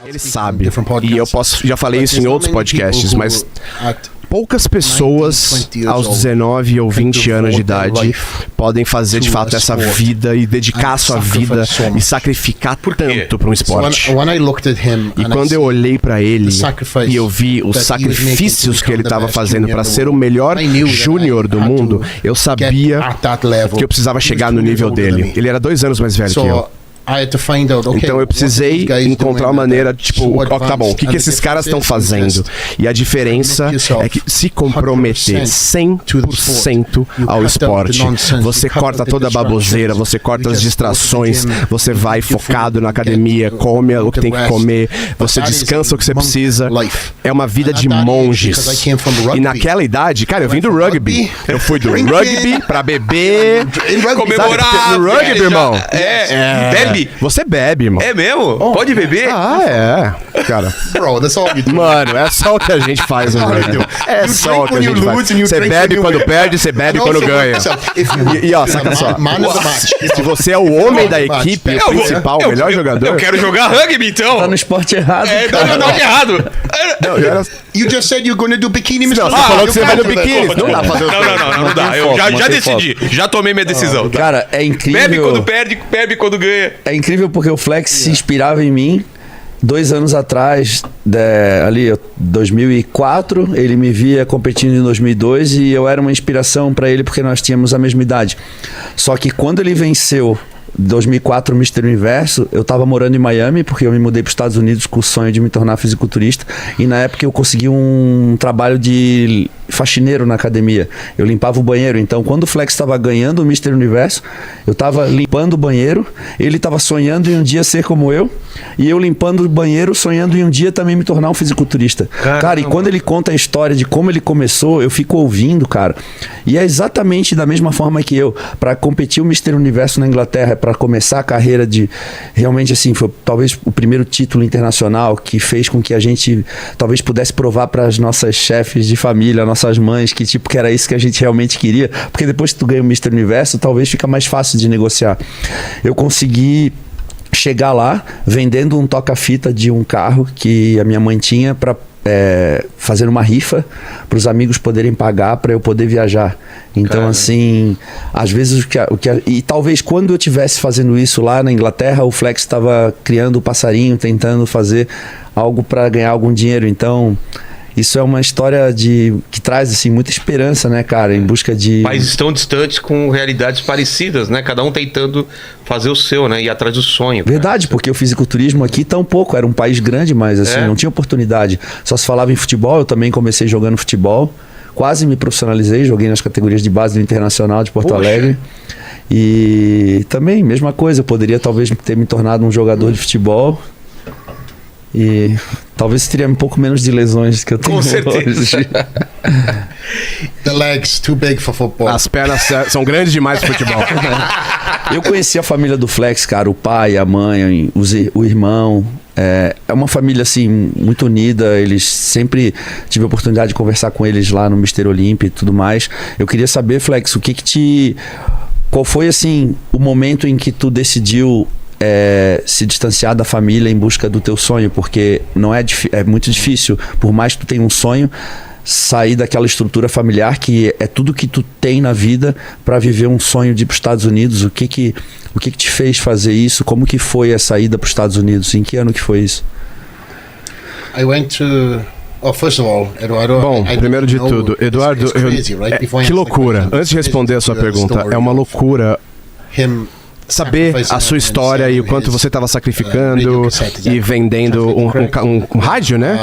Ele sabe, e eu já falei isso em outros podcasts, mas poucas pessoas aos 19 ou 20 anos de idade podem fazer de fato essa vida e dedicar sua vida e sacrificar tanto para um esporte. E quando eu olhei para ele e eu vi os sacrifícios que ele estava fazendo para ser o melhor júnior do mundo, eu sabia que eu precisava chegar no nível dele. Ele era 2 anos mais velho que eu. Então eu precisei encontrar uma maneira, tipo, tá bom, o que esses caras estão fazendo? E a diferença é que se comprometer 100% ao esporte, você corta toda a baboseira, você corta as distrações, você vai focado na academia, come o que tem que comer, você descansa o que você precisa. É uma vida de monges. E naquela idade, cara, eu vim do rugby. Eu fui do rugby pra beber, comemorar. No rugby, irmão. Bebe? Você bebe, irmão. É mesmo? Pode beber? Cara. Bro, that's all you do. Mano, é só o que a gente faz no rugby. É só o que a gente faz. Você bebe quando perde, você bebe quando ganha. E ó, saca só. Se você é o homem da equipe, o principal, o melhor jogador... Eu quero jogar rugby, então. Tá no esporte errado. Tá no esporte errado. You just said you're gonna do bikini, Mr. Você falou que você vai no biquíni. Não dá pra fazer Não dá. Eu já decidi. Já tomei minha decisão. Cara, é incrível. Bebe quando perde, bebe quando ganha. É incrível porque o Flex se inspirava em mim 2 anos atrás, ali 2004, ele me via competindo em 2002 e eu era uma inspiração para ele porque nós tínhamos a mesma idade. Só que quando ele venceu 2004 o Mr. Universo, eu tava morando em Miami porque eu me mudei para os Estados Unidos com o sonho de me tornar fisiculturista e na época eu consegui um trabalho de faxineiro na academia. Eu limpava o banheiro, então quando o Flex estava ganhando o Mr. Universo, eu tava limpando o banheiro, ele tava sonhando em um dia ser como eu e eu limpando o banheiro, sonhando em um dia também me tornar um fisiculturista. Cara, e quando ele conta a história de como ele começou, eu fico ouvindo, cara, e é exatamente da mesma forma que eu, para competir o Mr. Universo na Inglaterra, para começar a carreira de, realmente assim, foi talvez o primeiro título internacional que fez com que a gente talvez pudesse provar para as nossas chefes de família, nossas mães, que tipo, que era isso que a gente realmente queria, porque depois que tu ganha o Mr. Universo, talvez fica mais fácil de negociar. Eu consegui chegar lá vendendo um toca-fita de um carro que a minha mãe tinha para fazer uma rifa para os amigos poderem pagar para eu poder viajar. Então, assim, às vezes e talvez quando eu estivesse fazendo isso lá na Inglaterra, o Flex estava criando o passarinho, tentando fazer algo para ganhar algum dinheiro. Então, isso é uma história que traz assim muita esperança, né, cara, em busca de... Países tão distantes com realidades parecidas, né? Cada um tentando fazer o seu, né? Ir atrás do sonho. Verdade, porque o fisiculturismo aqui tão pouco, era um país grande, mas assim, não tinha oportunidade. Só se falava em futebol, eu também comecei jogando futebol, quase me profissionalizei, joguei nas categorias de base do Internacional de Porto Alegre. E também, mesma coisa, eu poderia talvez ter me tornado um jogador de futebol. E talvez teria um pouco menos de lesões que eu tenho. Com certeza. Hoje. The legs too big for football. As pernas são grandes demais pro futebol. Eu conheci a família do Flex, cara, o pai, a mãe, o irmão. É uma família assim muito unida. Eles sempre tive a oportunidade de conversar com eles lá no Mr. Olympia e tudo mais. Eu queria saber, Flex, qual foi assim o momento em que tu decidiu se distanciar da família em busca do teu sonho, porque não é muito difícil, por mais que tu tenha um sonho, sair daquela estrutura familiar que é tudo que tu tem na vida para viver um sonho de ir para os Estados Unidos. O que te fez fazer isso? Como que foi a saída para os Estados Unidos? Em que ano que foi isso? First of all, Eduardo, bom, primeiro de tudo, Eduardo, que loucura. Antes de responder a sua pergunta, é uma loucura saber a sua história e o quanto você estava sacrificando e vendendo um rádio, né?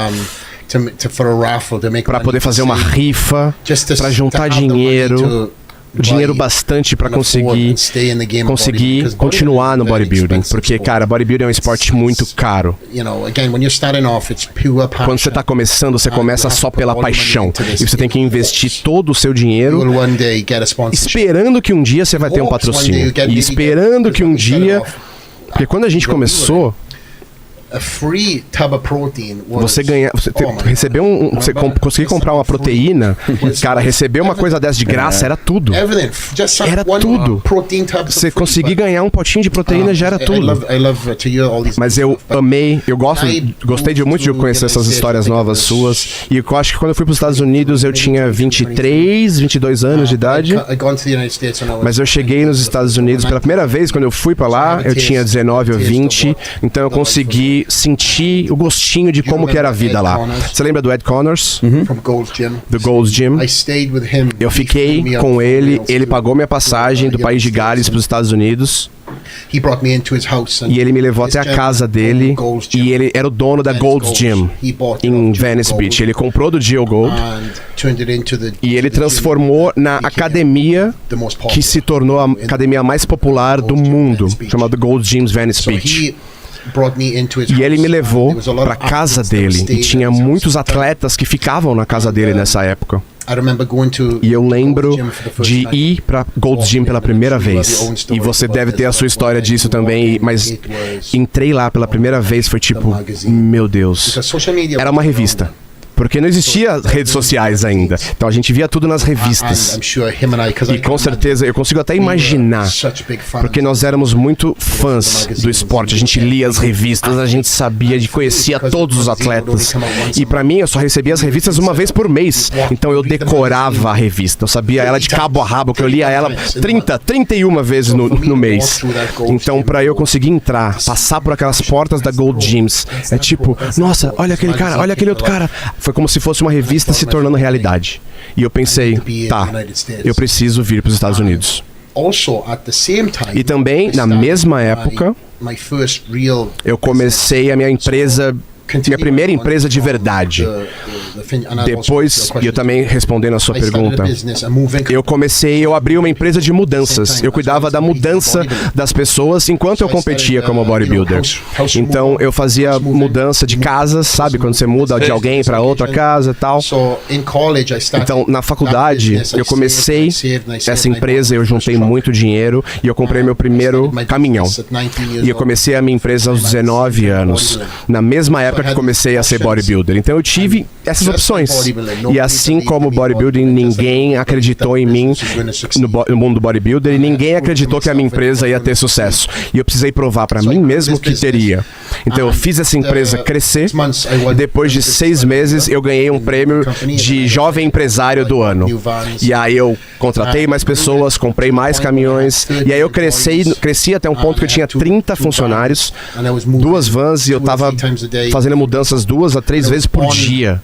Para poder fazer uma rifa, para juntar dinheiro bastante para conseguir continuar no bodybuilding, porque, cara, bodybuilding é um esporte muito caro. Quando você está começando, você começa só pela paixão e você tem que investir todo o seu dinheiro esperando que um dia você vai ter um patrocínio e esperando que um dia, porque quando a gente começou, Você receber você conseguir comprar uma proteína, cara, receber uma coisa dessa de graça era tudo. Era tudo. Você conseguir ganhar um potinho de proteína já era tudo. Mas eu amei, gostei muito de conhecer essas histórias novas suas. E eu acho que quando eu fui para os Estados Unidos eu tinha 23, 22 anos de idade. Mas eu cheguei nos Estados Unidos pela primeira vez, quando eu fui para lá, eu tinha 19 ou 20. Então eu consegui sentir o gostinho de como que era a vida lá. Você lembra do Ed Connors? Do Gold's Gym? Eu fiquei com ele pagou minha passagem do país de Gales para os Estados Unidos. E ele me levou até a casa dele. E ele era o dono da Gold's Gym em Venice Beach. Ele comprou do Geo Gold e ele transformou na academia que se tornou a academia mais popular do mundo, chamada Gold's Gym Venice Beach. E ele me levou para casa dele e tinha muitos atletas que ficavam na casa dele nessa época. E eu lembro de ir para Gold's Gym pela primeira vez. E você deve ter a sua história disso também, mas entrei lá pela primeira vez, foi tipo, meu Deus. Era uma revista. Porque não existia redes sociais ainda. Então a gente via tudo nas revistas. E com certeza, eu consigo até imaginar, porque nós éramos muito fãs do esporte. A gente lia as revistas, a gente sabia, conhecia todos os atletas. E pra mim, eu só recebia as revistas uma vez por mês. Então eu decorava a revista. Eu sabia ela de cabo a rabo, que eu lia ela 31 vezes no mês. Então pra eu conseguir entrar, passar por aquelas portas da Gold Gyms, é tipo, nossa, olha aquele cara, olha aquele outro cara. Foi como se fosse uma revista se tornando realidade. E eu pensei, tá, eu preciso vir para os Estados Unidos. E também, na mesma época, eu comecei a minha primeira empresa de verdade. Depois, e eu também respondendo a sua pergunta, eu abri uma empresa de mudanças. Eu cuidava da mudança das pessoas enquanto eu competia como bodybuilder. Então, eu fazia mudança de casas, sabe? Quando você muda de alguém para outra casa e tal. Então, na faculdade, eu comecei essa empresa, eu juntei muito dinheiro e eu comprei meu primeiro caminhão. E eu comecei a minha empresa aos 19 anos. Na mesma época que comecei a ser bodybuilder. Então eu tive essas opções. E assim como bodybuilding, ninguém acreditou em mim no mundo do bodybuilder e ninguém acreditou que a minha empresa ia ter sucesso. E eu precisei provar para mim mesmo que teria. Então eu fiz essa empresa crescer. Depois de 6 meses, eu ganhei um prêmio de jovem empresário do ano. E aí eu contratei mais pessoas, comprei mais caminhões. E aí eu cresci até um ponto que eu tinha 30 funcionários, 2 vans e eu estava fazendo mudanças 2 a 3 vezes por dia.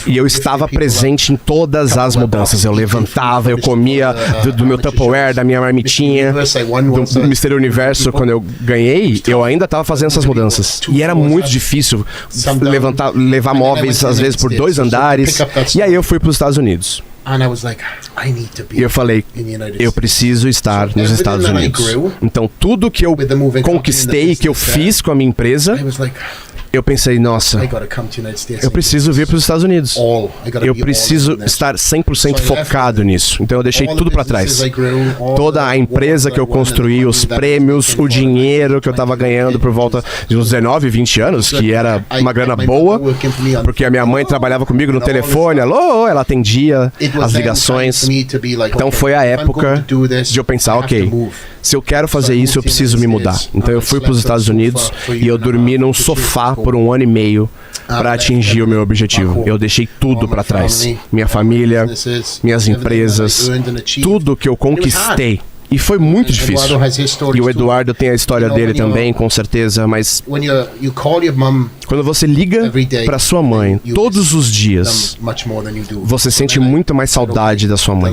E eu estava presente em todas as mudanças. Eu levantava, eu comia do meu Tupperware, da minha marmitinha, do Mr. Universo. Quando eu ganhei, eu ainda estava fazendo essas mudanças. E era muito difícil levar móveis, às vezes, por 2 andares. E aí eu fui para os Estados Unidos. E eu falei, eu preciso estar nos Estados Unidos. Então tudo que eu conquistei, que eu fiz com a minha empresa, eu pensei, nossa, eu preciso vir para os Estados Unidos. Eu preciso estar 100% focado nisso. Então eu deixei tudo para trás. Toda a empresa que eu construí, os prêmios, o dinheiro que eu estava ganhando por volta de uns 19, 20 anos, que era uma grana boa, porque a minha mãe trabalhava comigo no telefone, alô, ela atendia as ligações. Então foi a época de eu pensar, ok, se eu quero fazer isso, eu preciso me mudar. Então eu fui para os Estados Unidos e eu dormi num sofá por 1 ano e meio para atingir o meu objetivo. Eu deixei tudo para trás. Minha família, minhas empresas, tudo que eu conquistei. E foi muito difícil. E o Eduardo tem a história dele também, com certeza, mas quando você liga para sua mãe todos os dias, você sente muito mais saudade da sua mãe.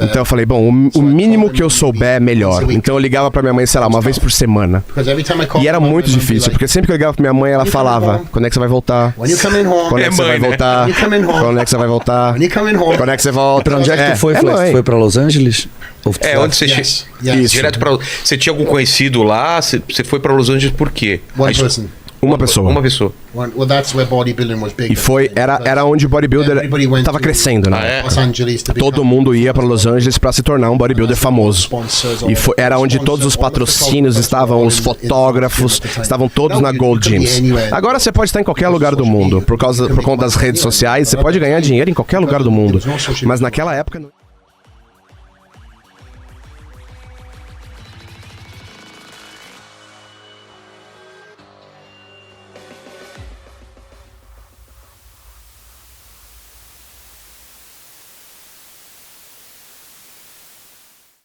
Então eu falei, bom, o mínimo que eu souber é melhor. Então eu ligava para minha mãe, sei lá, uma vez por semana. E era muito difícil, porque sempre que eu ligava para minha mãe, ela falava, quando é que você vai voltar? Quando é que você vai voltar? Quando é que você vai voltar? Quando é que você volta? Pra onde é que tu foi? Foi pra Los Angeles? Onde você direto para. Você tinha algum conhecido lá? Você foi para Los Angeles por quê? Uma pessoa. Uma pessoa. Well, that's where bodybuilding was big. E era onde o bodybuilder tava crescendo, né? Los Angeles to become- Todo mundo ia pra Los Angeles pra se tornar um bodybuilder famoso. E era onde todos os patrocínios estavam, os fotógrafos, estavam todos na Gold Gyms. Agora você pode estar em qualquer lugar do mundo. Por conta das redes sociais, você pode ganhar dinheiro em qualquer lugar do mundo. Mas naquela época...